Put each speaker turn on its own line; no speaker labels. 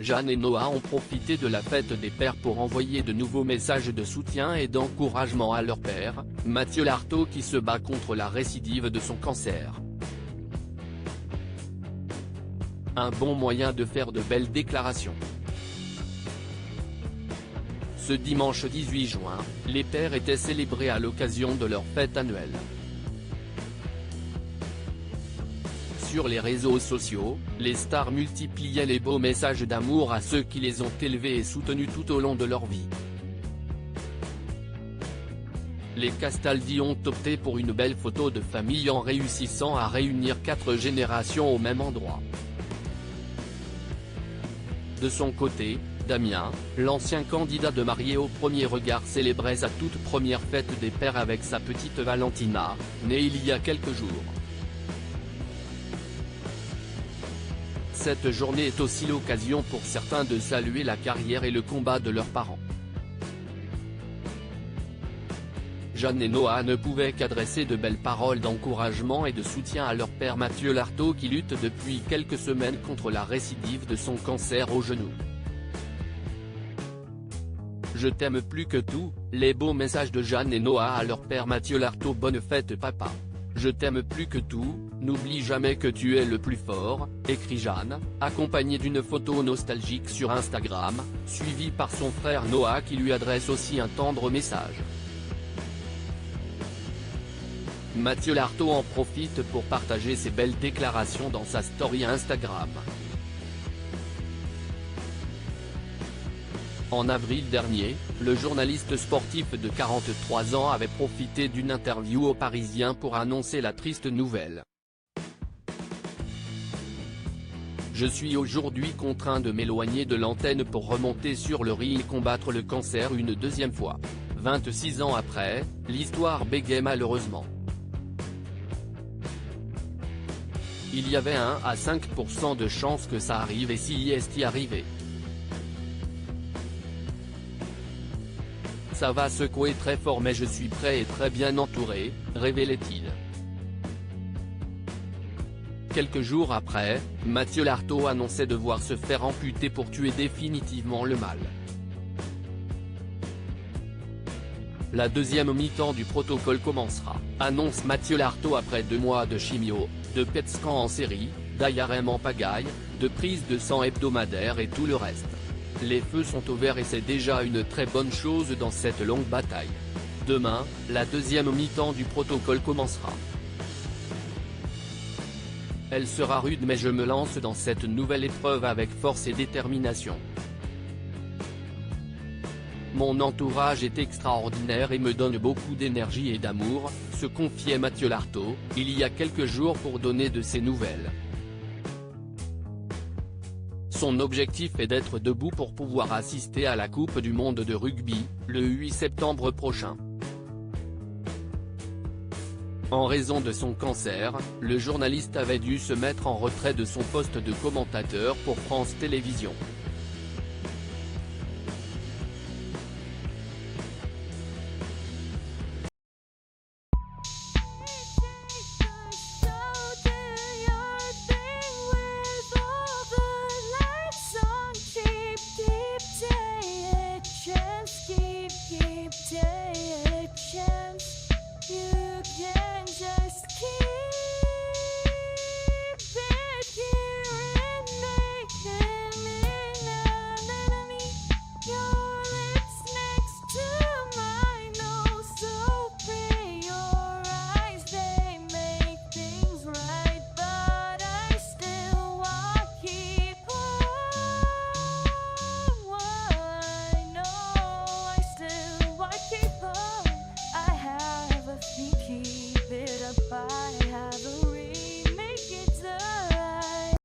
Jeanne et Noah ont profité de la fête des pères pour envoyer de nouveaux messages de soutien et d'encouragement à leur père, Mathieu Lartaud, qui se bat contre la récidive de son cancer. Un bon moyen de faire de belles déclarations. Ce dimanche 18 juin, les pères étaient célébrés à l'occasion de leur fête annuelle. Sur les réseaux sociaux, les stars multipliaient les beaux messages d'amour à ceux qui les ont élevés et soutenus tout au long de leur vie. Les Castaldi ont opté pour une belle photo de famille en réussissant à réunir 4 générations au même endroit. De son côté, Damien, l'ancien candidat de marié au premier regard, célébrait sa toute première fête des pères avec sa petite Valentina, née il y a quelques jours. Cette journée est aussi l'occasion pour certains de saluer la carrière et le combat de leurs parents. Jeanne et Noah ne pouvaient qu'adresser de belles paroles d'encouragement et de soutien à leur père Mathieu Lartaud, qui lutte depuis quelques semaines contre la récidive de son cancer au genou. Je t'aime plus que tout, les beaux messages de Jeanne et Noah à leur père Mathieu Lartaud. Bonne fête papa. Je t'aime plus que tout, n'oublie jamais que tu es le plus fort, écrit Jeanne, accompagnée d'une photo nostalgique sur Instagram, suivie par son frère Noah qui lui adresse aussi un tendre message. Mathieu Lartaud en profite pour partager ses belles déclarations dans sa story Instagram. En avril dernier, le journaliste sportif de 43 ans avait profité d'une interview aux Parisiens pour annoncer la triste nouvelle. Je suis aujourd'hui contraint de m'éloigner de l'antenne pour remonter sur le ring et combattre le cancer une deuxième fois. 26 ans après, l'histoire bégaye malheureusement. Il y avait 1 à 5% de chances que ça arrive, et si est arrivé. Ça va secouer très fort, mais je suis prêt et très bien entouré, révélait-il. Quelques jours après, Mathieu Lartaud annonçait devoir se faire amputer pour tuer définitivement le mal. La deuxième mi-temps du protocole commencera, annonce Mathieu Lartaud après 2 mois de chimio, de PET scan en série, d'IRM en pagaille, de prise de sang hebdomadaire et tout le reste. Les feux sont au vert et c'est déjà une très bonne chose dans cette longue bataille. Demain, la deuxième mi-temps du protocole commencera. Elle sera rude, mais je me lance dans cette nouvelle épreuve avec force et détermination. Mon entourage est extraordinaire et me donne beaucoup d'énergie et d'amour, se confiait Mathieu Lartaud, il y a quelques jours pour donner de ses nouvelles. Son objectif est d'être debout pour pouvoir assister à la Coupe du monde de rugby, le 8 septembre prochain. En raison de son cancer, le journaliste avait dû se mettre en retrait de son poste de commentateur pour France Télévisions.